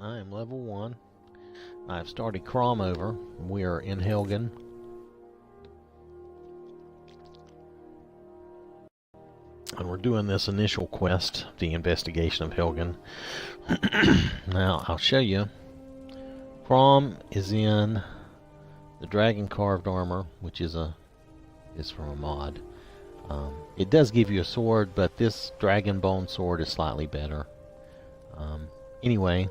I am level 1. I've started Crom over. We are in Helgen. And we're doing this initial quest, the investigation of Helgen. Now, I'll show you. Crom is in the dragon carved armor, which is from a mod. It does give you a sword, but this dragon bone sword is slightly better. Anyway,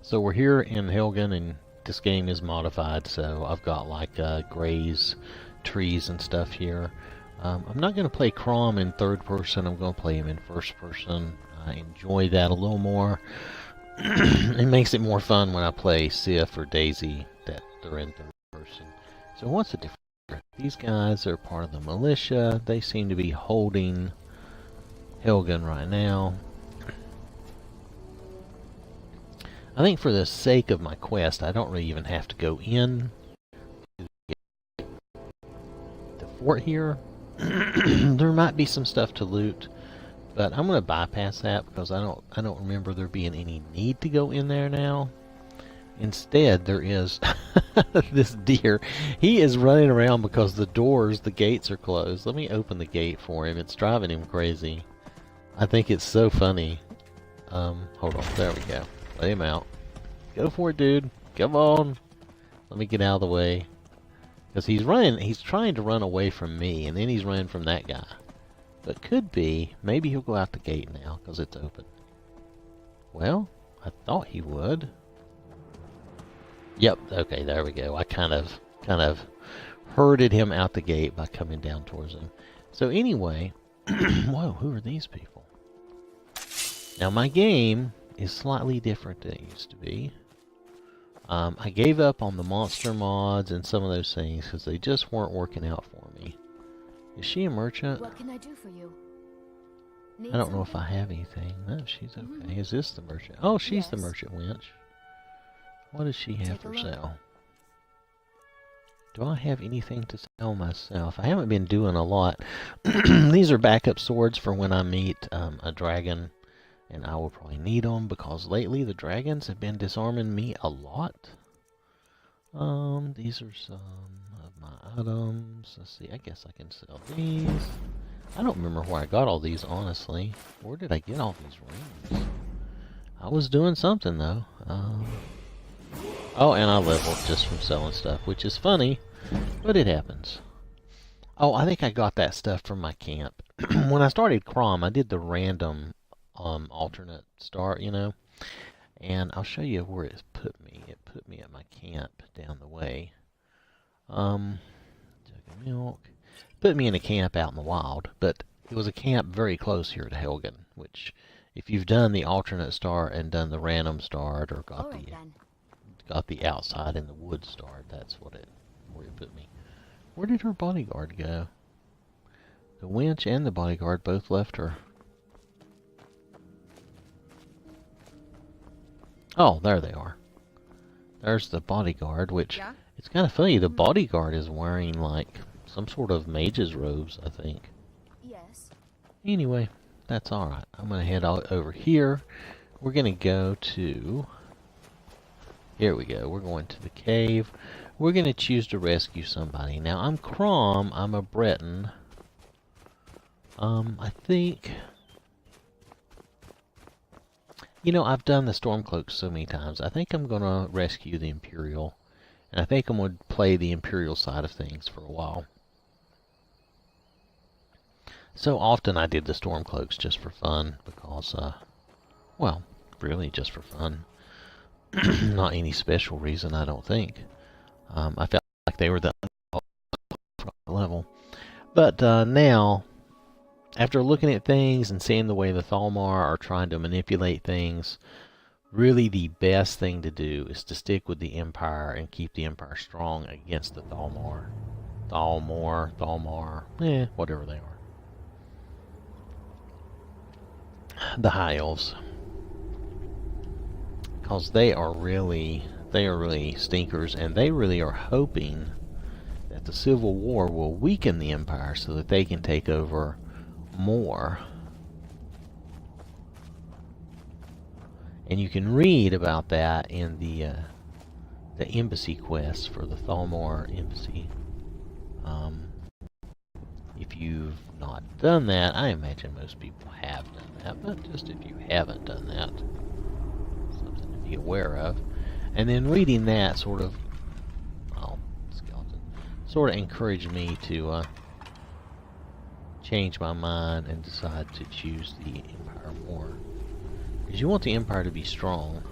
so we're here in Helgen, and this game is modified, so I've got like grays, trees and stuff here. I'm not going to play Crom in third person. I'm going to play him in first person. I enjoy that a little more. It makes it more fun when I play Sif or Daisy that they're in third person. So what's the difference? These guys are part of the militia. They seem to be holding Helgen right now. I think for the sake of my quest, I don't really even have to go in the fort here. There might be some stuff to loot, but I'm going to bypass that because I don't remember there being any need to go in there now. Instead, there is this deer. He is running around because the gates are closed. Let me open the gate for him. It's driving him crazy. I think it's so funny. Hold on. There we go. Let him out. Go for it, dude. Come on. Let me get out of the way. Because he's running. He's trying to run away from me, and then he's running from that guy. But could be. Maybe he'll go out the gate now because it's open. Well, I thought he would. Yep, okay, there we go. I kind of herded him out the gate by coming down towards him. So anyway, whoa, who are these people? Now my game is slightly different than it used to be. I gave up on the monster mods and some of those things because they just weren't working out for me. Is she a merchant? What can I do for you? I don't know if I have anything. No, she's okay. Is this the merchant? Oh, she's the merchant wench. What does she have for sale? Do I have anything to sell myself? I haven't been doing a lot. These are backup swords for when I meet a dragon, and I will probably need them because lately the dragons have been disarming me a lot. These are some of my items. Let's see, I guess I can sell these. I don't remember where I got all these, honestly. Where did I get all these rings? I was doing something, though. Oh, and I leveled just from selling stuff, which is funny, but it happens. Oh, I think I got that stuff from my camp. When I started Crom, I did the random alternate start, you know, and I'll show you where it put me. It put me at my camp down the way. Jug of milk. Put me in a camp out in the wild, but it was a camp very close here to Helgen, which, if you've done the alternate start and done the random start or got the outside in the wood start, that's where it put me. Where did her bodyguard go? The wench and the bodyguard both left her. Oh, there they are. There's the bodyguard, which it's kind of funny. The bodyguard is wearing like some sort of mage's robes, I think. Yes. Anyway, that's alright. I'm going to head over here. We're going to go to... Here we go. We're going to the cave. We're going to choose to rescue somebody. Now, I'm Crom. I'm a Breton. I think... You know, I've done the Stormcloaks so many times. I think I'm going to rescue the Imperial. And I think I'm going to play the Imperial side of things for a while. So often I did the Stormcloaks just for fun. Because, well, really just for fun. Not any special reason, I don't think. I felt like they were the level. But now, after looking at things and seeing the way the Thalmor are trying to manipulate things, really the best thing to do is to stick with the Empire and keep the Empire strong against the Thalmor. Thalmor, whatever they are. The High Elves. Because they are really stinkers, and they really are hoping that the Civil War will weaken the Empire so that they can take over more. And you can read about that in the embassy quest for the Thalmor embassy. If you've not done that, I imagine most people have done that, but just if you haven't done that, something to be aware of. And then reading that sort of, skeleton, sort of encouraged me to change my mind and decide to choose the Empire more. Because you want the Empire to be strong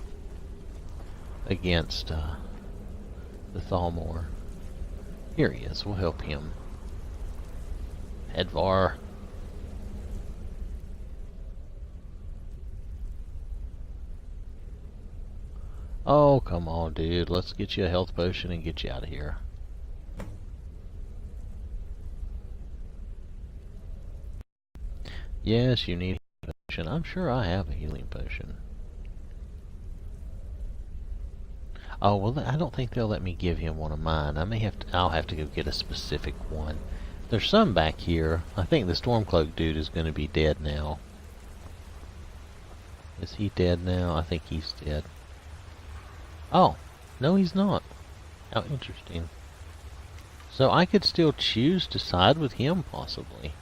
against the Thalmor. Here he is, we'll help him. Edvar. Oh, come on, dude. Let's get you a health potion and get you out of here. Yes, you need a healing potion. I'm sure I have a healing potion. Oh, well, I don't think they'll let me give him one of mine. I'll have to go get a specific one. There's some back here. I think the Stormcloak dude is going to be dead now. Is he dead now? I think he's dead. Oh, no he's not. How interesting. So I could still choose to side with him, possibly.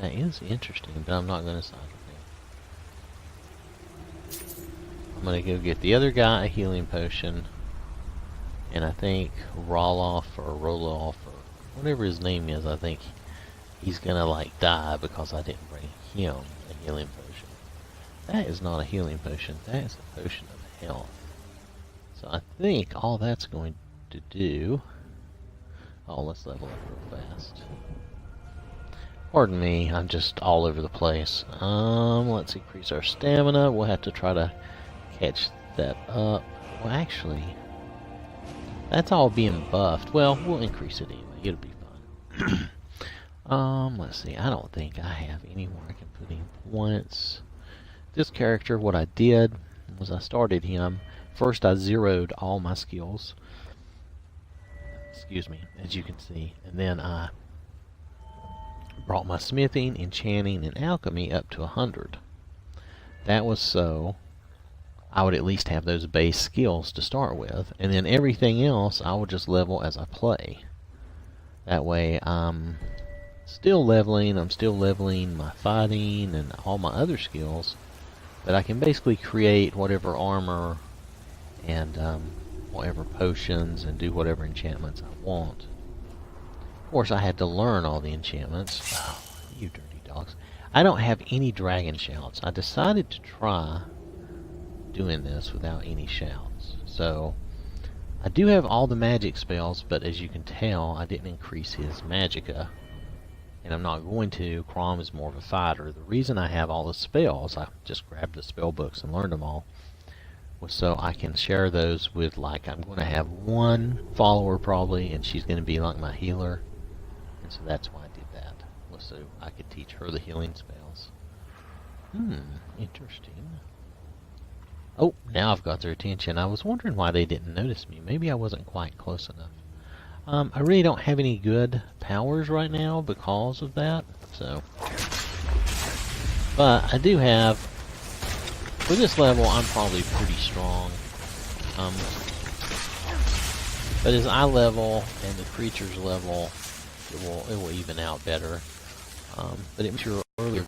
That is interesting, but I'm not going to side with him. I'm going to go get the other guy a healing potion. And I think Roloff or Roloff or whatever his name is, I think he's gonna like die because I didn't bring him a healing potion. That is not a healing potion, that is a potion of health. So I think all that's going to do... Oh, let's level up real fast. Pardon me, I'm just all over the place. Let's increase our stamina. We'll have to try to catch that up. Well, actually, that's all being buffed. Well, we'll increase it anyway. It'll be fun. Let's see. I don't think I have anywhere I can put in points. This character, what I did was I started him. First, I zeroed all my skills. Excuse me, as you can see. And then I brought my smithing, enchanting, and alchemy up to 100. That was so I would at least have those base skills to start with. And then everything else I would just level as I play. That way I'm still leveling my fighting and all my other skills, but I can basically create whatever armor and whatever potions and do whatever enchantments I want. Of course, I had to learn all the enchantments. Oh, you dirty dogs. I don't have any dragon shouts. I decided to try doing this without any shouts. So I do have all the magic spells, but as you can tell, I didn't increase his magicka. And I'm not going to. Crom is more of a fighter. The reason I have all the spells, I just grabbed the spell books and learned them all, was so I can share those with, like, I'm going to have one follower probably, and she's going to be like my healer. And so that's why I did that, was so I could teach her the healing spells. Interesting. Oh, now I've got their attention. I was wondering why they didn't notice me. Maybe I wasn't quite close enough. I really don't have any good powers right now because of that. So, but I do have, for this level, I'm probably pretty strong. But as I level and the creatures level, it will even out better. But it was your earlier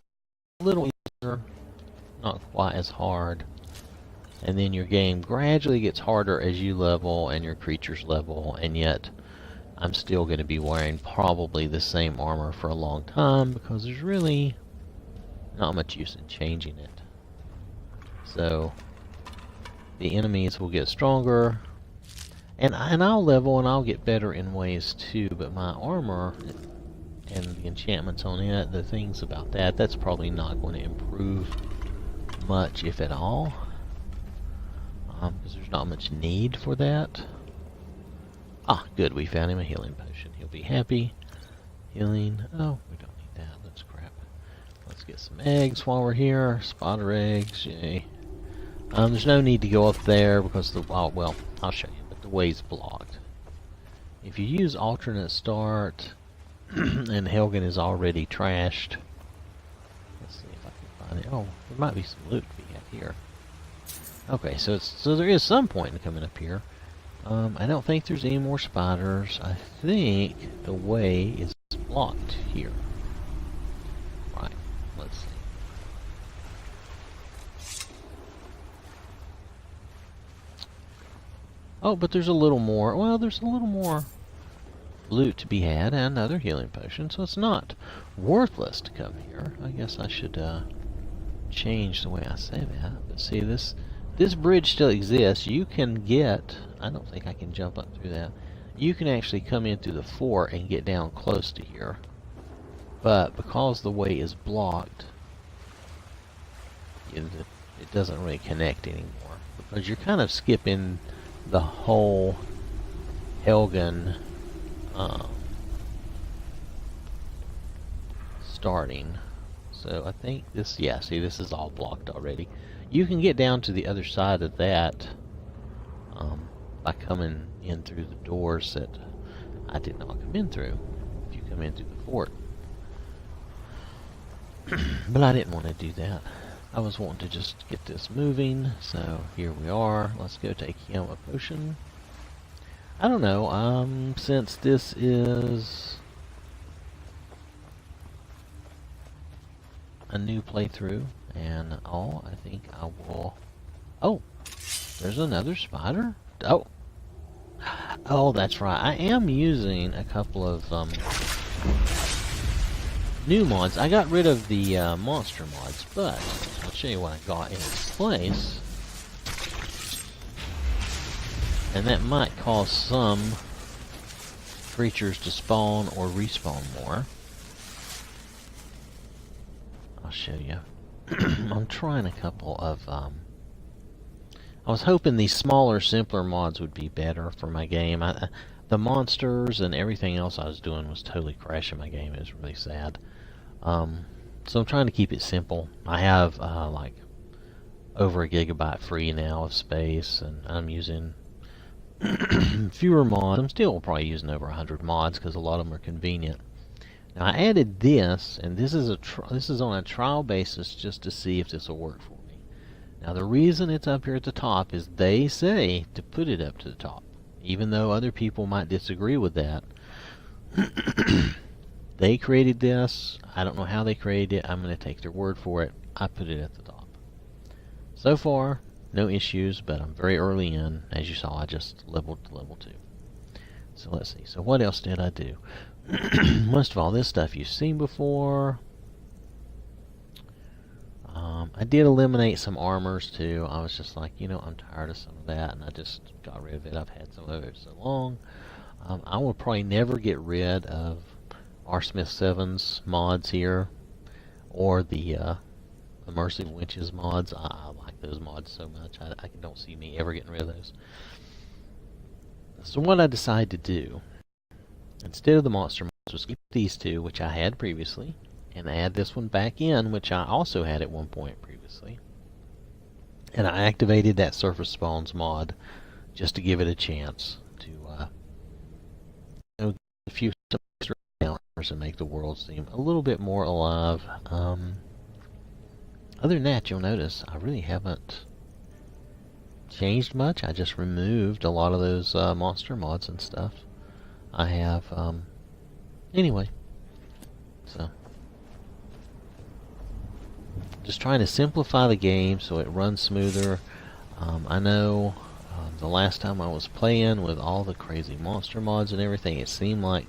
a little easier, not quite as hard. And then your game gradually gets harder as you level and your creatures level, and yet I'm still going to be wearing probably the same armor for a long time because there's really not much use in changing it. So the enemies will get stronger, and I'll level and I'll get better in ways too, but my armor and the enchantments on it, the things about that, that's probably not going to improve much, if at all. Because there's not much need for that. Ah, good, we found him a healing potion. He'll be happy. Healing. Oh, we don't need that. That's crap. Let's get some eggs while we're here. Spotter eggs, yay. There's no need to go up there because the... Oh, well, I'll show you, but the way's blocked. If you use alternate start, and Helgen is already trashed. Let's see if I can find it. Oh, there might be some loot to be had here. Okay, so there is some point in coming up here. I don't think there's any more spiders. I think the way is blocked here. Right, let's see. Oh, but there's a little more. Well, there's a little more loot to be had and another healing potion, so it's not worthless to come here. I guess I should change the way I say that. But see, this bridge still exists. You can get... I don't think I can jump up through that. You can actually come in through the fort and get down close to here. But because the way is blocked, it doesn't really connect anymore. Because you're kind of skipping the whole Helgen starting. So I think this, yeah, see, this is all blocked already. You can get down to the other side of that by coming in through the doors that I did not come in through. If you come in through the fort. But I didn't want to do that. I was wanting to just get this moving, so here we are. Let's go take him a potion. I don't know, since this is a new playthrough and all, I think I will... Oh! There's another spider? Oh! Oh, that's right. I am using a couple of new mods. I got rid of the monster mods, but I'll show you what I got in its place. And that might cause some creatures to spawn or respawn more. I'll show you. I'm trying a couple of... I was hoping these smaller, simpler mods would be better for my game. The monsters and everything else I was doing was totally crashing my game. It was really sad. So I'm trying to keep it simple. I have like over a gigabyte free now of space, and I'm using fewer mods. I'm still probably using over 100 mods because a lot of them are convenient. Now I added this, and this is on a trial basis just to see if this will work for me. Now the reason it's up here at the top is they say to put it up to the top, even though other people might disagree with that. They created this. I don't know how they created it. I'm going to take their word for it. I put it at the top. So far, no issues, but I'm very early in. As you saw, I just leveled to level 2. So let's see. So what else did I do? Most of all, this stuff you've seen before. I did eliminate some armors too. I was just like, you know, I'm tired of some of that, and I just got rid of it. I've had some of it so long. I will probably never get rid of R. Smith 7's mods here, or the Immersive Winches mods. I like those mods so much. I don't see me ever getting rid of those. So what I decided to do, instead of the monster mods, was keep these two, which I had previously, and add this one back in, which I also had at one point previously. And I activated that Surface Spawns mod just to give it a chance to get a few extra encounters and make the world seem a little bit more alive. Other than that, you'll notice I really haven't changed much. I just removed a lot of those monster mods and stuff. I have, anyway, so just trying to simplify the game so it runs smoother. I know the last time I was playing with all the crazy monster mods and everything, it seemed like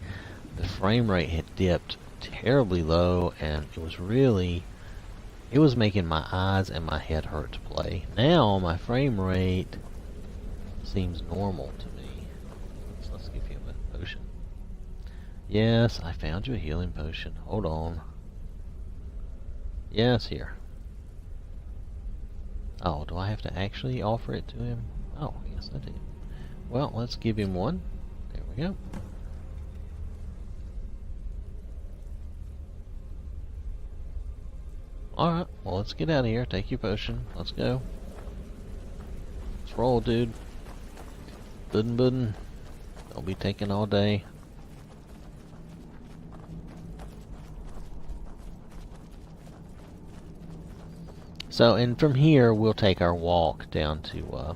the frame rate had dipped terribly low, and it was making my eyes and my head hurt to play. Now my frame rate seems normal to me. So let's give you a potion. Yes, I found you a healing potion. Hold on. Yes, here. Oh, do I have to actually offer it to him? Oh, yes I do. Well, let's give him one. There we go. Alright, well let's get out of here. Take your potion. Let's go. Let's roll, dude. Buddin'. Don't be taking all day. So, and from here, we'll take our walk down to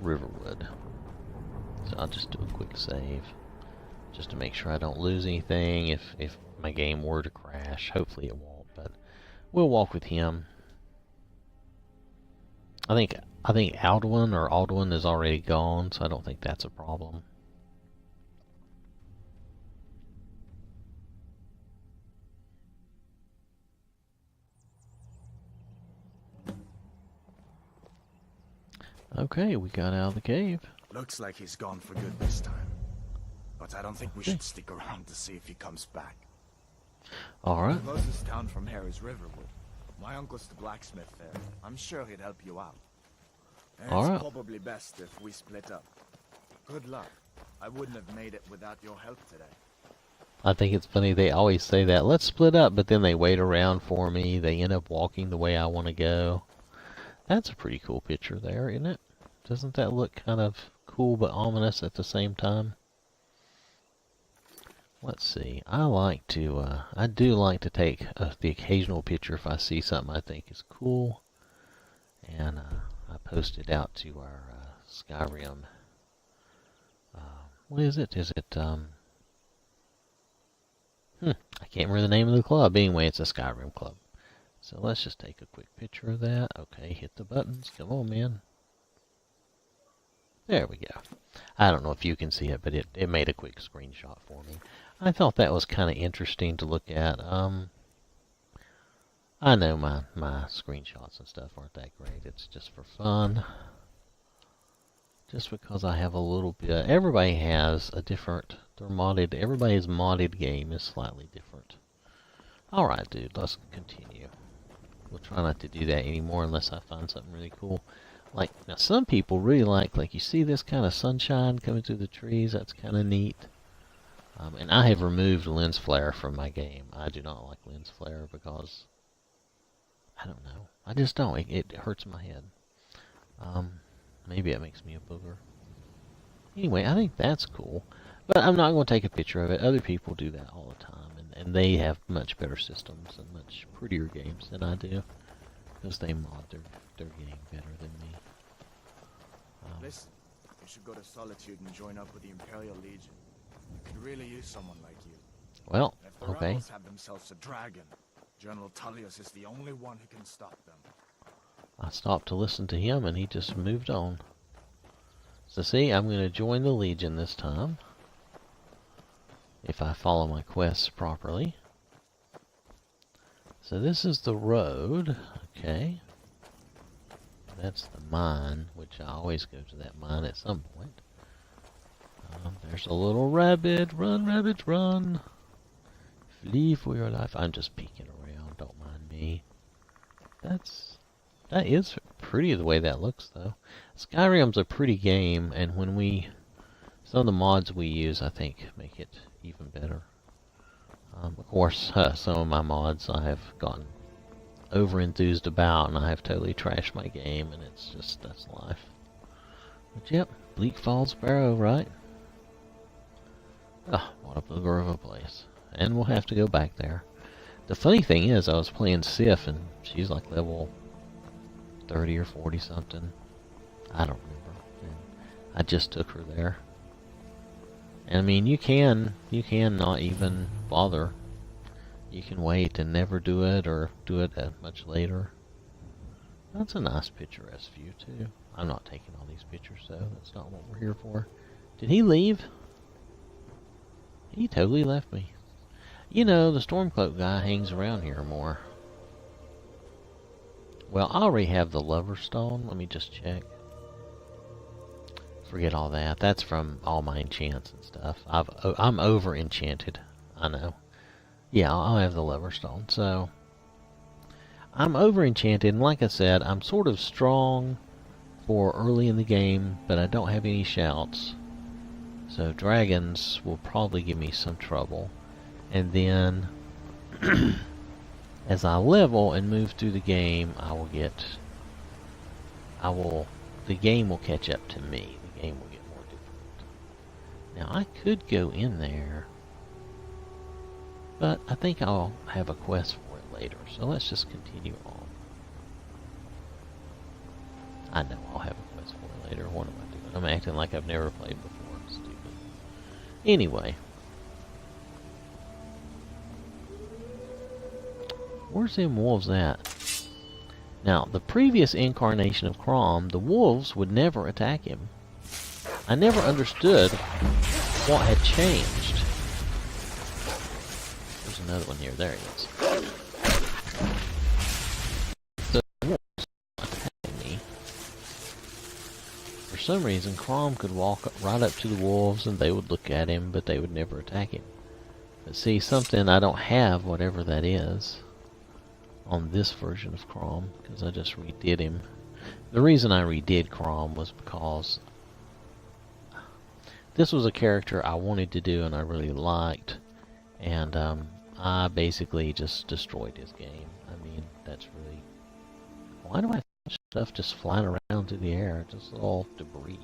Riverwood. So I'll just do a quick save, just to make sure I don't lose anything if my game were to crash. Hopefully it won't, but we'll walk with him. I think Aldwin is already gone, so I don't think that's a problem. Okay, we got out of the cave. Looks like he's gone for good this time. But I don't think we should stick around to see if he comes back. Alright. The closest town from here is Riverwood. My uncle's the blacksmith there. I'm sure he'd help you out. And it's probably best if we split up. Good luck. I wouldn't have made it without your help today. I think it's funny, they always say that, let's split up, but then they wait around for me. They end up walking the way I want to go. That's a pretty cool picture there, isn't it? Doesn't that look kind of cool but ominous at the same time? Let's see. I do like to take the occasional picture if I see something I think is cool. And I post it out to our Skyrim. What is it? Is it, I can't remember the name of the club. Anyway, it's a Skyrim club. So let's just take a quick picture of that. Okay, hit the buttons. Come on, man. There we go. I don't know if you can see it, but it made a quick screenshot for me. I thought that was kind of interesting to look at. I know my screenshots and stuff aren't that great. It's just for fun. Just because I have a little bit. Everybody has a different. Everybody's modded game is slightly different. Alright, dude, let's continue. We'll try not to do that anymore unless I find something really cool. Like, now some people really like you see this kind of sunshine coming through the trees. That's kind of neat. And I have removed lens flare from my game. I do not like lens flare because, I don't know. I just don't. It hurts my head. Maybe it makes me a booger. Anyway, I think that's cool. But I'm not going to take a picture of it. Other people do that all the time. And they have much better systems and much prettier games than I do. Because they mod their game better than me. Listen, you should go to Solitude and join up with the Imperial Legion. We could really use someone like you. Well, if the okay. rebels have themselves a dragon, General Tullius is the only one who can stop them. I stopped to listen to him and he just moved on. So see, I'm going to join the Legion this time. If I follow my quests properly. So this is the road. Okay. That's the mine, which I always go to that mine at some point. There's a little rabbit. Run, rabbit, run. Flee for your life. I'm just peeking around. Don't mind me. That is pretty the way that looks, though. Skyrim's a pretty game, and some of the mods we use, I think, make it even better. Of course, some of my mods I have gotten over-enthused about, and I have totally trashed my game, and that's life. But yep, Bleak Falls Barrow, right? Ah, what a booger of a place. And we'll have to go back there. The funny thing is, I was playing Sif, and she's like level 30 or 40 something. I don't remember. And I just took her there. And I mean, you can not even bother. You can wait and never do it, or do it much later. That's a nice picturesque view, too. I'm not taking all these pictures, though. That's not what we're here for. Did he leave? He totally left me. You know, the Stormcloak guy hangs around here more. Well, I already have the Lover Stone. Let me just check. Forget all that. That's from all my enchants and stuff. I'm over enchanted. I know. Yeah, I'll have the Lover Stone. So I'm over enchanted, and like I said, I'm sort of strong for early in the game, but I don't have any shouts. So dragons will probably give me some trouble. And then as I level and move through the game, the game will catch up to me. The game will get more difficult. Now I could go in there, but I think I'll have a quest for it later. So let's just continue on. I know I'll have a quest for it later. What am I doing? I'm acting like I've never played before. I'm stupid. Anyway. Where's them wolves at? Now, the previous incarnation of Crom, the wolves would never attack him. I never understood what had changed. There's another one here. There he is. The wolves attacking me. For some reason, Crom could walk right up to the wolves and they would look at him, but they would never attack him. But see, something I don't have, whatever that is, on this version of Crom, because I just redid him. The reason I redid Crom was because this was a character I wanted to do and I really liked, and I basically just destroyed his game. I mean, that's really... Why do I have stuff just flying around through the air? Just all debris.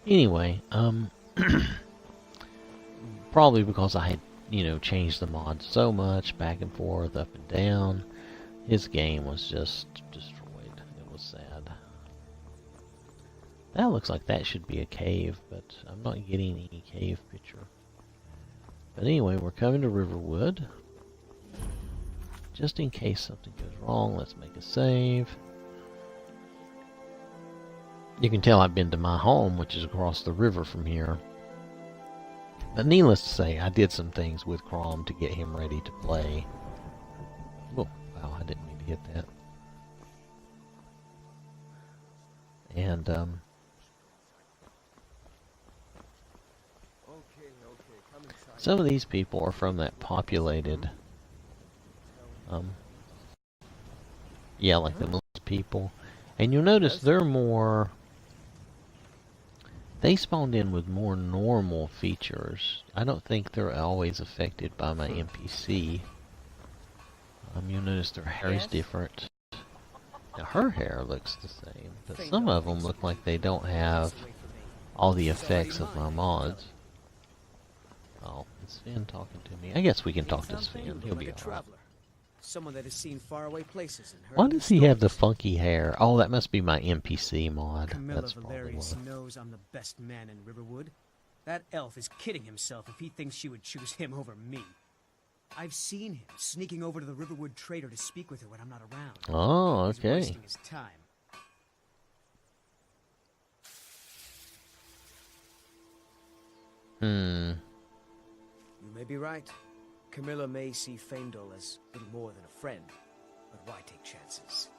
Anyway, probably because I had, you know, changed the mod so much, back and forth, up and down. His game was just destroyed. It was sad. That looks like that should be a cave, but I'm not getting any cave picture. But anyway, we're coming to Riverwood. Just in case something goes wrong, let's make a save. You can tell I've been to my home, which is across the river from here. But needless to say, I did some things with Crom to get him ready to play. Oh, wow, I didn't mean to hit that. And, some of these people are from that populated, yeah, like the most people. And you'll notice they're more... They spawned in with more normal features. I don't think they're always affected by my NPC. You'll notice their hair is different. Now her hair looks the same, but some of them look like they don't have all the effects of my mods. Oh, is Sven talking to me? I guess we can talk to Sven. He'll be alright. Someone that has seen faraway places and heard Why does he have the funky hair? Oh, that must be my NPC mod. Camilla That's probably Valerius why. knows I'm the best man in Riverwood. That elf is kidding himself if he thinks she would choose him over me. I've seen him sneaking over to the Riverwood trader to speak with her when I'm not around. Oh, He's okay. wasting his time. You may be right. Camilla may see Faendal as little more than a friend, but why take chances?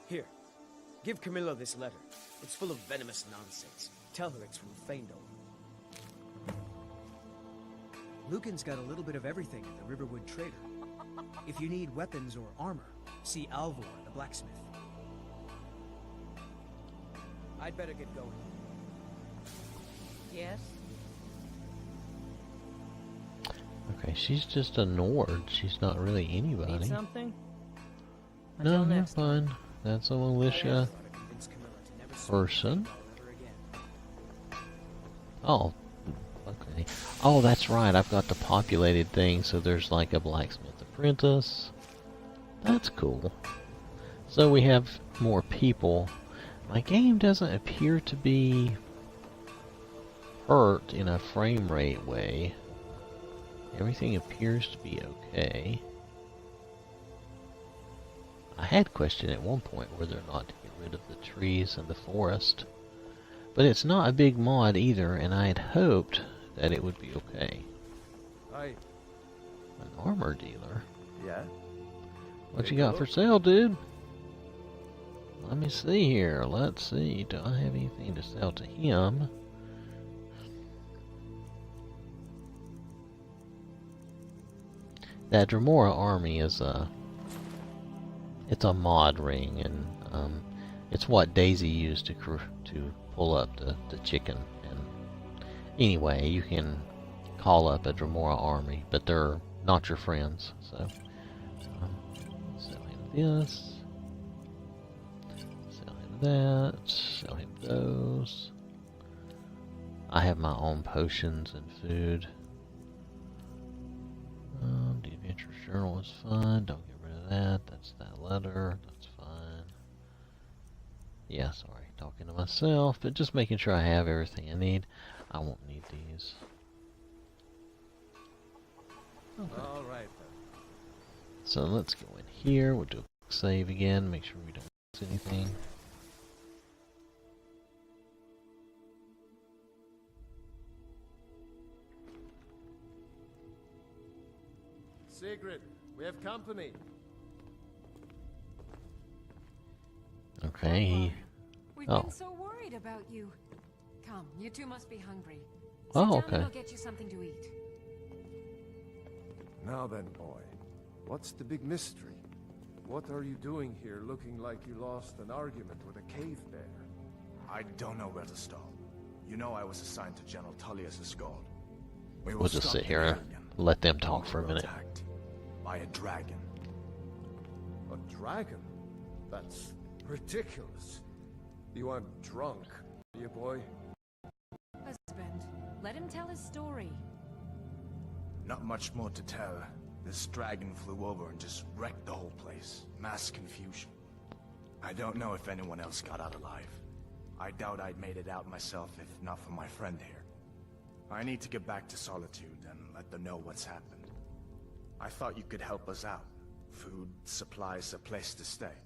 Here, give Camilla this letter. It's full of venomous nonsense. Tell her it's from Faendal. Lucan's got a little bit of everything at the Riverwood Trader. If you need weapons or armor, see Alvor, the blacksmith. I'd better get going. Yes? Okay, she's just a Nord. She's not really anybody. Need something? No, Until you're next fine. That's a militia person. Oh, okay. Oh, that's right. I've got the populated thing, so there's like a blacksmith apprentice. That's cool. So we have more people. My game doesn't appear to be hurt in a frame rate way. Everything appears to be okay. I had questioned at one point whether or not to get rid of the trees and the forest. But it's not a big mod either, and I had hoped that it would be okay. Hi. An armor dealer? Yeah? What you got for sale, dude? Let me see here. Let's see. Do I have anything to sell to him? That Dremora army is it's a mod ring, and it's what Daisy used to pull up the chicken. And anyway, you can call up a Dremora army, but they're not your friends. So sell him this, sell him that, sell him those. I have my own potions and food. The adventure journal is fine. Don't get rid of that. That's that letter. That's fine. Yeah, sorry. Talking to myself, but just making sure I have everything I need. I won't need these. Okay. All right then. So let's go in here. We'll do a quick save again. Make sure we don't miss anything. Sigrid, we have company. Okay. We've Oh. been so worried about you. Come, you two must be hungry. Sit Oh, down okay. and I'll get you something to eat. Now then, boy, what's the big mystery? What are you doing here looking like you lost an argument with a cave bear? I don't know where to start. You know I was assigned to General Tullius' guard. We We'll just sit here and let them talk for a minute. Attacked by a dragon. A dragon? That's ridiculous. You aren't drunk, are you, boy? Husband, let him tell his story. Not much more to tell. This dragon flew over and just wrecked the whole place. Mass confusion. I don't know if anyone else got out alive. I doubt I'd made it out myself if not for my friend here. I need to get back to Solitude and let them know what's happened. I thought you could help us out. Food, supplies, a place to stay.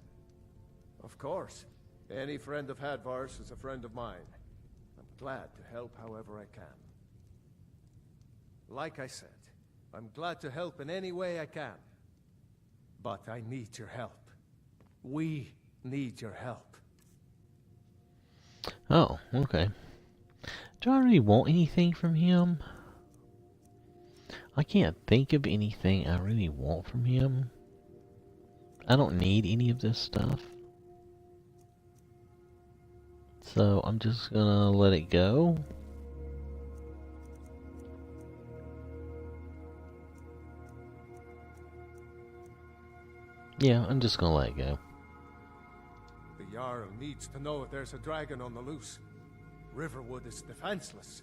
Of course. Any friend of Hadvar's is a friend of mine. I'm glad to help however I can. Like I said, I'm glad to help in any way I can. But I need your help. We need your help. Oh, okay. Do I really want anything from him? I can't think of anything I really want from him. I don't need any of this stuff. So I'm just gonna let it go. Yeah, I'm just gonna let it go. The Jarl needs to know if there's a dragon on the loose. Riverwood is defenseless.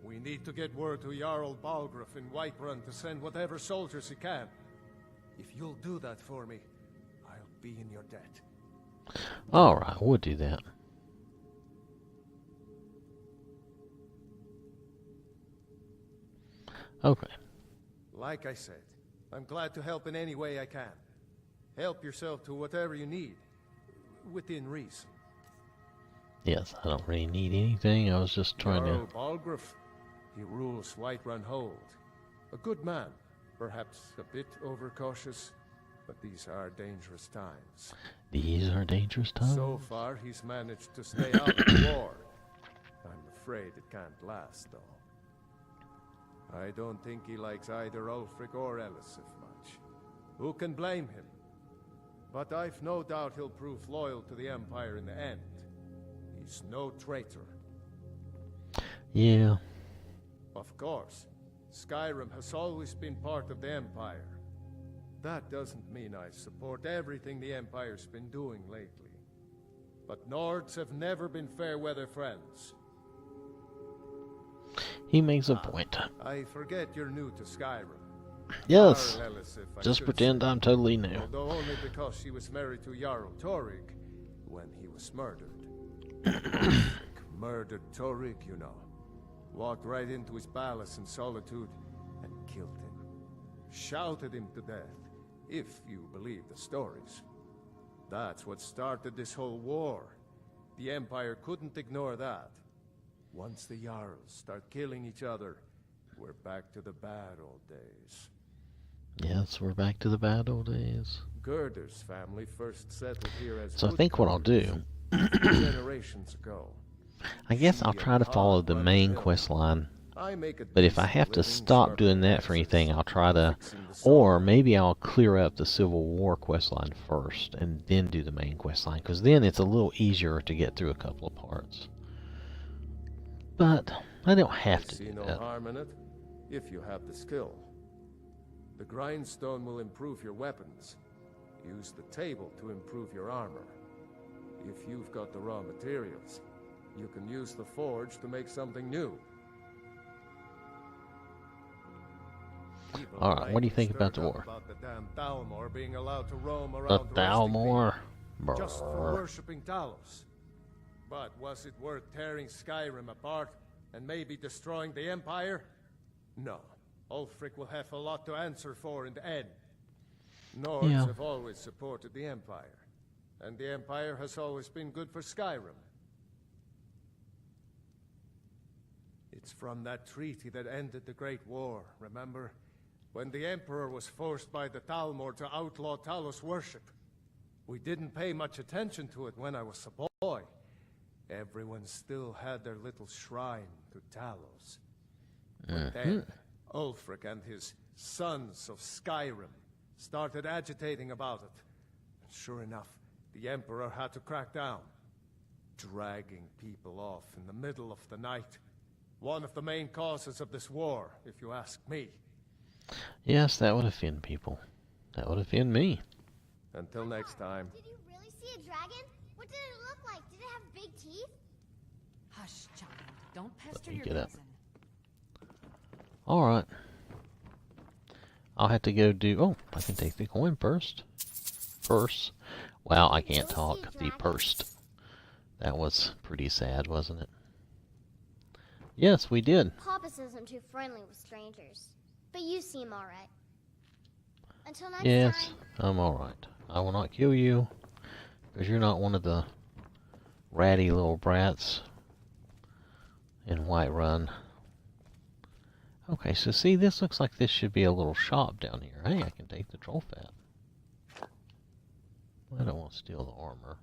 We need to get word to Jarl Balgruuf in Whiterun to send whatever soldiers he can. If you'll do that for me, I'll be in your debt. Alright, we'll do that. Okay. Like I said, I'm glad to help in any way I can. Help yourself to whatever you need, within reason. Yes, I don't really need anything. I was just trying to... Jarl Balgruuf, he rules Whiterun Hold. A good man, perhaps a bit overcautious, but these are dangerous times. These are dangerous times. So far, he's managed to stay out of the war. I'm afraid it can't last, though. I don't think he likes either Ulfric or Elisif much. Who can blame him? But I've no doubt he'll prove loyal to the Empire in the end. He's no traitor. Yeah. Of course, Skyrim has always been part of the Empire. That doesn't mean I support everything the Empire's been doing lately. But Nords have never been fair-weather friends. He makes a point. I forget you're new to Skyrim. Yes. Jarl Elisif, I Just should pretend say. I'm totally new. Although only because she was married to Jarl Torig when he was murdered. Murdered Torig, you know. Walked right into his palace in Solitude and killed him. Shouted him to death, if you believe the stories. That's what started this whole war. The Empire couldn't ignore that. Once the Jarls start killing each other, we're back to the bad old days. Yes, we're back to the bad old days. Gerder's family first settled here as So I think what I'll do, generations ago. I guess I'll try to follow the main quest line. But if I have to stop doing that for anything, I'll try to, or maybe I'll clear up the Civil War quest line first and then do the main quest line, because then it's a little easier to get through a couple of parts. But I don't have to See do no that. harm in it, if you have the skill. The grindstone will improve your weapons. Use the table to improve your armor. If you've got the raw materials, you can use the forge to make something new. People All right, are what do you think stirred about the up war? about the damn Thalmor being allowed to roam The around Thalmor? just for Brr. worshipping Talos. But was it worth tearing Skyrim apart and maybe destroying the Empire? No. Ulfric will have a lot to answer for in the end. Nords Yeah. have always supported the Empire, and the Empire has always been good for Skyrim. It's from that treaty that ended the Great War, remember? When the Emperor was forced by the Thalmor to outlaw Talos worship. We didn't pay much attention to it when I was a boy. Everyone still had their little shrine to Talos. But then, Ulfric and his sons of Skyrim started agitating about it. And sure enough, the Emperor had to crack down. Dragging people off in the middle of the night. One of the main causes of this war, if you ask me. Yes, that would offend people. That would offend me. Until next time. Did you really see a dragon? What did it look like? Did it have big teeth? Hush, child. Don't pester me your get up. cousin. Alright. I'll have to go do... Oh, I can take the coin first. Purse. Wow, I can't talk. The pursed. That was pretty sad, wasn't it? Yes, we did. Papas isn't too friendly with strangers. But you seem alright. Until next Yes, time. I'm alright. I will not kill you. Because you're not one of the ratty little brats in Whiterun. Okay, so see, this looks like this should be a little shop down here. Hey, I can take the troll fat. I don't want to steal the armor.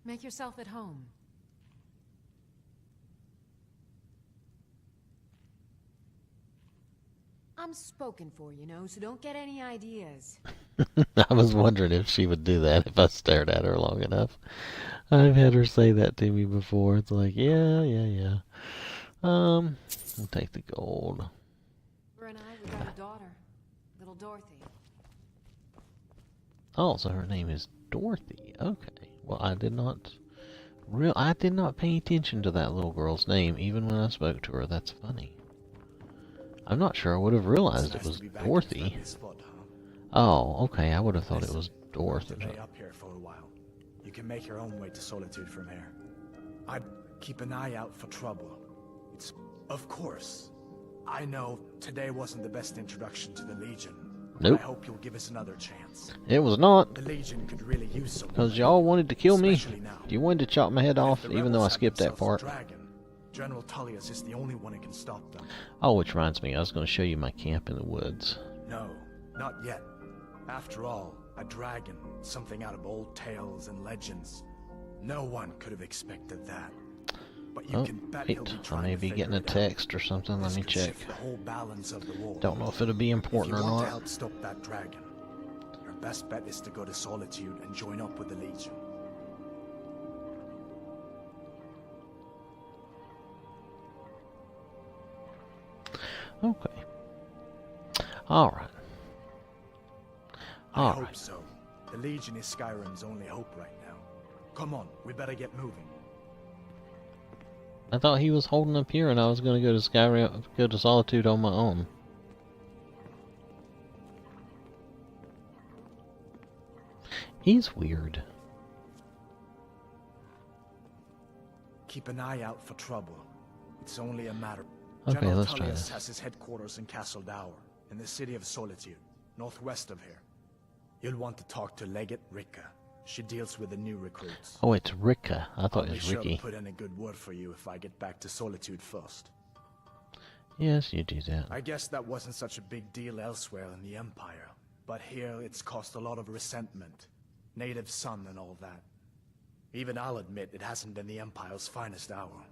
Make yourself at home. I'm spoken for, you know, so don't get any ideas. I was wondering if she would do that if I stared at her long enough. I've had her say that to me before. It's like, yeah. We'll take the gold. Her and I, we got a daughter, little Dorothy. Oh, so her name is Dorothy. Okay. Well, I did not pay attention to that little girl's name, even when I spoke to her. That's funny. I'm not sure I would have realized it was Dorothy. Oh, okay. I would have thought it was Dorothy. Stay up here for a while. You can make your own way to Solitude from here. I'd keep an eye out for trouble. It's... Of course. I know today wasn't the best introduction to the Legion. Nope. I hope you'll give us another chance. It was not. The Legion could really use someone. Because y'all wanted to kill me. Especially now. You wanted to chop my head And if off, the even though I rebels have skipped that themselves part. a dragon, General Tullius is the only one who can stop them. Oh, which reminds me, I was going to show you my camp in the woods. No, not yet. After all, a dragon, something out of old tales and legends. No one could have expected that. But you Oh, can bet wait, he'll be I trying may to be figure getting a it out. text or something. Let This me could check. shift the whole balance of the war. Don't know if it'll be If important you or want to not. help stop that dragon, your best bet is to go to Solitude and join up with the Legion. Okay. Alright. I Alright. hope so. The Legion is Skyrim's only hope right now. Come on, we better get moving. I thought he was holding up here and I was going to go to Skyrim, go to Solitude on my own. He's weird. Keep an eye out for trouble. It's only a matter. Okay, General let's try Tullius this. has his headquarters in Castle Dower, in the city of Solitude, northwest of here. You'll want to talk to Legate Ricka. She deals with the new recruits. Oh, it's Ricka. I thought I'll it be was sure Ricky. to put in a good word for you if I get back to Solitude first. Yes, you do that. I guess that wasn't such a big deal elsewhere in the Empire, but here it's caused a lot of resentment. Native son and all that. Even I'll admit it hasn't been the Empire's finest hour.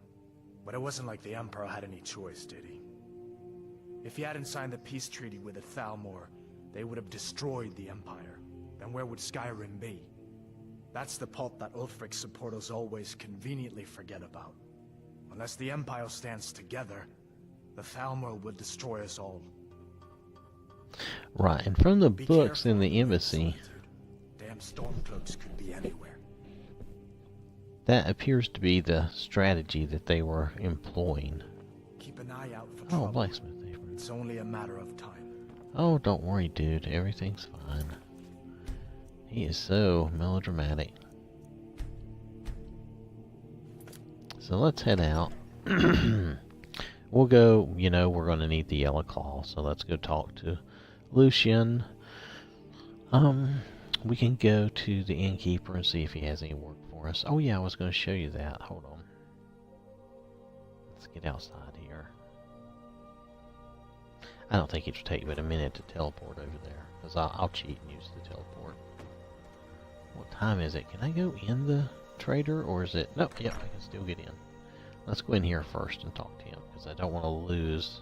But it wasn't like the Emperor had any choice, did he? If he hadn't signed the peace treaty with the Thalmor, they would have destroyed the Empire. Then where would Skyrim be? That's the part that Ulfric's supporters always conveniently forget about. Unless the Empire stands together, the Thalmor would destroy us all. Right, and from the Be books careful in the when you're in embassy, Solitude. Damn stormcloaks could be anywhere. that appears to be the strategy that they were employing. Keep an eye out for Oh, trouble. blacksmith apron. It's only a matter of time. Oh, don't worry, dude. Everything's fine. He is so melodramatic. So let's head out. We'll go, you know, we're going to need the yellow claw, so let's go talk to Lucian. We can go to the innkeeper and see if he has any work for us. Oh yeah, I was going to show you that. Hold on. Let's get outside here. I don't think it'll take but a minute to teleport over there, because I'll cheat and use the teleport. What time is it? Can I go in the trader, or is it... Nope, yep, I can still get in. Let's go in here first and talk to him, because I don't want to lose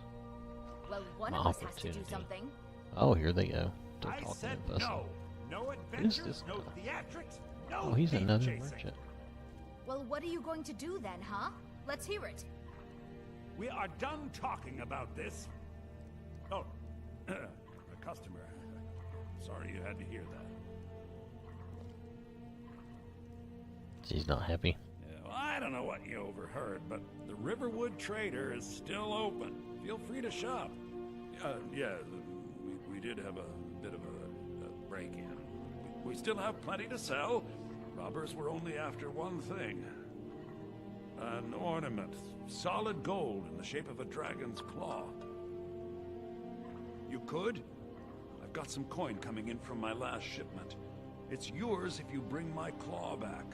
Well, one my of us has to do opportunity. something. Oh, here they go. They're I talking said and fussing. no. No Who's adventures, this no guy? theatrics, no Oh, he's thief another chasing. merchant. Well, what are you going to do then, huh? Let's hear it. We are done talking about this. Oh, a customer. Sorry you had to hear that. She's not happy. Yeah, well, I don't know what you overheard, but the Riverwood Trader is still open. Feel free to shop. Yeah, we did have a bit of a break-in. We still have plenty to sell. Robbers were only after one thing. An ornament, solid gold in the shape of a dragon's claw. You could? I've got some coin coming in from my last shipment. It's yours if you bring my claw back.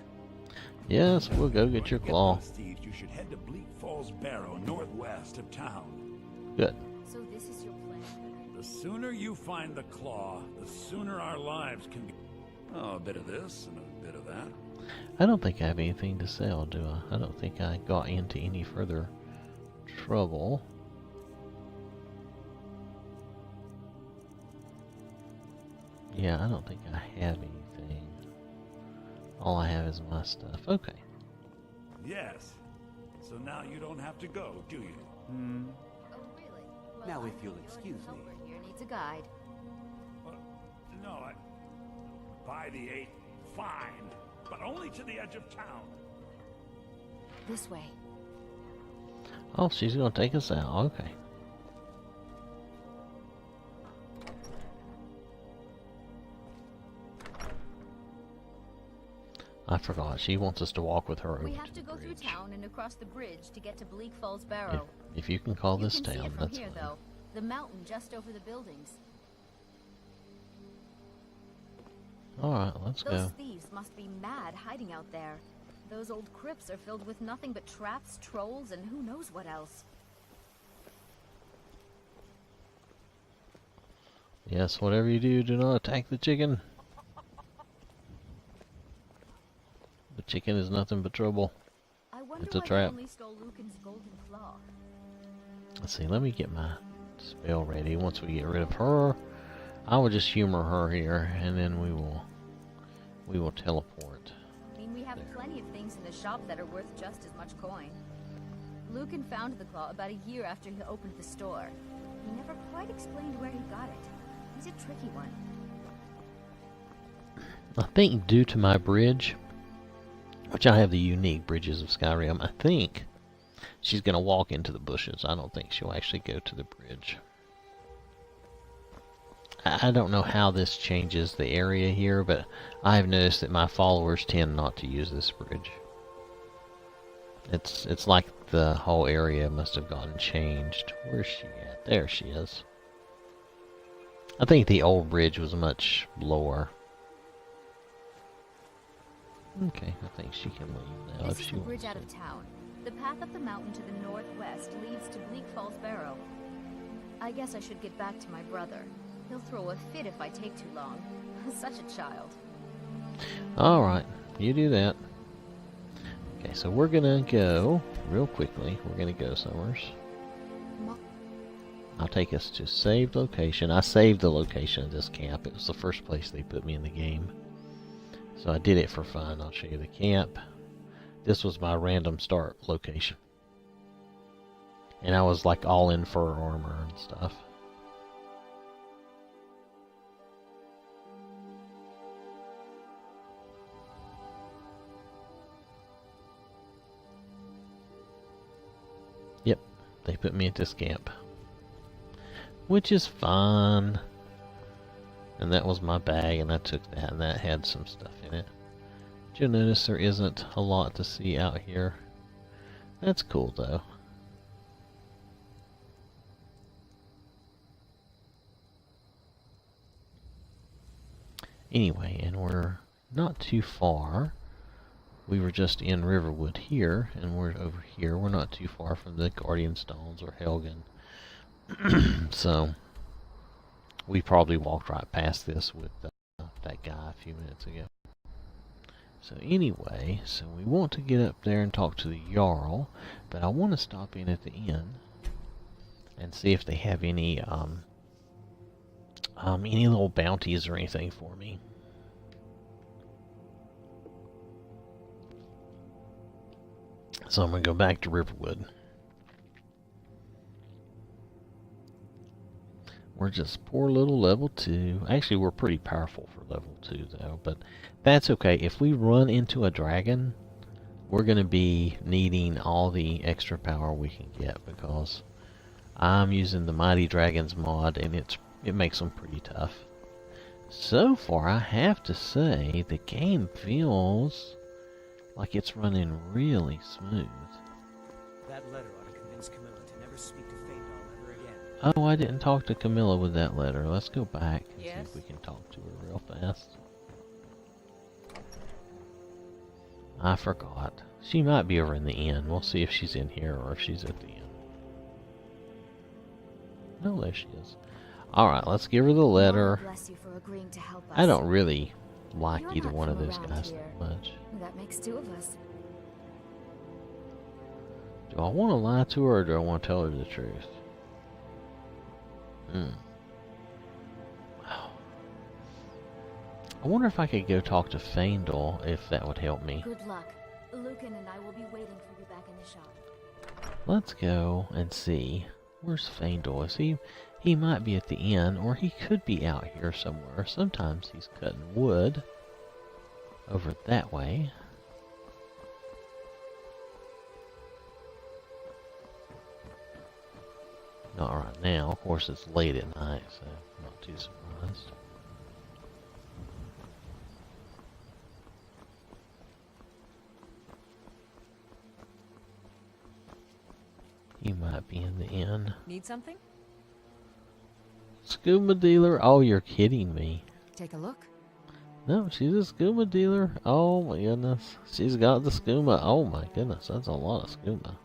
Yes, we'll go get your claw. When you get those thieves, you should head to Bleak Falls Barrow, northwest of town. Good. So this is your plan. The sooner you find the claw, the sooner our lives can be... Oh, a bit of this and a bit of that. I don't think I have anything to sell, do I? I don't think I got into any further trouble. Yeah, I don't think I have anything. All I have is my stuff. Okay. Yes. So now you don't have to go, do you? Oh, really? Well, Now, I if you'll think your excuse helper me. here needs a guide. No, by the 8, fine. But only to the edge of town. This way. Oh, she's gonna take us out. Okay. I forgot. She wants us to walk with her over We to have to the go through bridge. town and across the bridge to get to Bleak Falls Barrow. If you can call You this can see town, it from that's here, fine. though. The mountain just over the buildings. Alright, let's Those go. thieves must be mad hiding out there. Those old crypts are filled with nothing but traps, trolls, and who knows what else. Yes, whatever you do, do not attack the chicken. The chicken is nothing but trouble. I wonder It's a why they trap. only stole Lucan's golden claw. Let's see, let me get my spell ready. Once we get rid of her, I will just humor her here, and then we will teleport. I mean, we have plenty of things in the shop that are worth just as much coin. Lucan found the claw about a year after he opened the store. He never quite explained where he got it. He's a tricky one. I think due to my bridge, which I have the unique bridges of Skyrim, I think she's going to walk into the bushes. I don't think she'll actually go to the bridge. I don't know how this changes the area here, but I've noticed that my followers tend not to use this bridge. It's like the whole area must have gotten changed. Where's she at? There she is. I think the old bridge was much lower. Okay, I think she can leave now This if is she the wants bridge to. out of town. The path up the mountain to the northwest leads to Bleak Falls Barrow. I guess I should get back to my brother. He'll throw a fit if I take too long. Such a child. Alright, you do that. Okay, so we're gonna go, real quickly, we're gonna go somewhere. I'll take us to saved location. I saved the location of this camp. It was the first place they put me in the game. So I did it for fun. I'll show you the camp. This was my random start location. And I was like all in fur armor and stuff. they put me at this camp. Which is fine. And that was my bag, and I took that, and that had some stuff in it. But you'll notice there isn't a lot to see out here. That's cool, though. Anyway, and we're not too far. We were just in Riverwood here, and we're over here. We're not too far from the Guardian Stones or Helgen. So, we probably walked right past this with that guy a few minutes ago. So anyway, so we want to get up there and talk to the Jarl, but I want to stop in at the inn and see if they have any little bounties or anything for me. So I'm going to go back to Riverwood. We're just poor little level 2. Actually, we're pretty powerful for level 2, though. But that's okay. If we run into a dragon, we're going to be needing all the extra power we can get, because I'm using the Mighty Dragons mod, and it makes them pretty tough. So far, I have to say, the game feels like it's running really smooth. That letter ought to convince Camilla to never speak to Feindal ever again. Oh, I didn't talk to Camilla with that letter. Let's go back and see Yes? if we can talk to her real fast. I forgot. She might be over in the inn. We'll see if she's in here or if she's at the inn. No, there she is. Alright, let's give her the letter. Bless you for agreeing to help us. I don't really like You're either not one of from those around guys here. that much. That makes two of us. Do I want to lie to her, or do I want to tell her the truth? I wonder if I could go talk to Feindal, if that would help me. Good luck. Lucan and I will be waiting for you back in the shop. Let's go and see. Where's Feindal? Is he might be at the inn, or he could be out here somewhere. Sometimes he's cutting wood over that way. Not right now. Of course, it's late at night, so I'm not too surprised. He might be in the inn. Need something? Scuba dealer? Oh, you're kidding me. Take a look. No, she's a scuba dealer. Oh my goodness. She's got the scuba. Oh my goodness, that's a lot of scuba.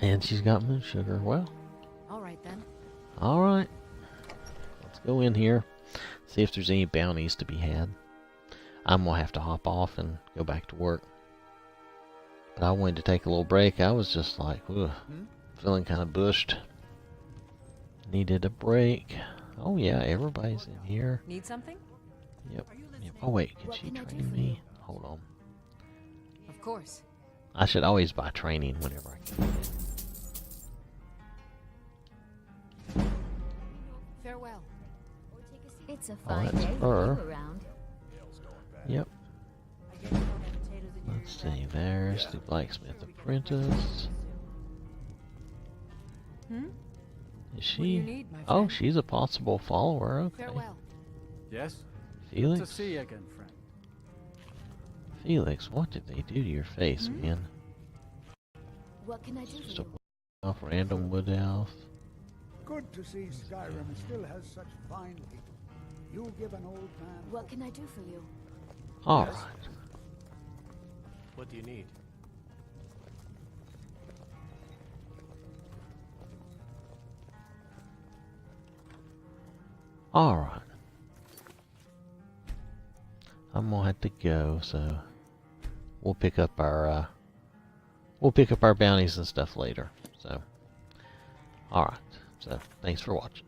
And she's got moon sugar. Well, Alright then. alright. Let's go in here. See if there's any bounties to be had. I'm gonna have to hop off and go back to work. But I wanted to take a little break. I was just like, ugh, feeling kind of bushed. Needed a break. Oh yeah, everybody's in here. Need something? Yep. Oh wait, can What she can I do train for me? Hold on. Of course. I should always buy training whenever I can. Farewell. It's a Oh, fine that's day with her. you around. Yep. Let's see, there's the blacksmith apprentice. Hmm? Is What do you she? need, my Oh, friend? she's a possible follower. Okay. Farewell. Yes? Felix? To see you again, friend. Felix, what did they do to your face, man? What can I do Just for a you? off random wood elf. Good to see Skyrim still has such fine people. You give an old man. What can I do for you? Alright. What do you need? Alright. I'm gonna have to go, so we'll pick up our bounties and stuff later. So alright. So thanks for watching.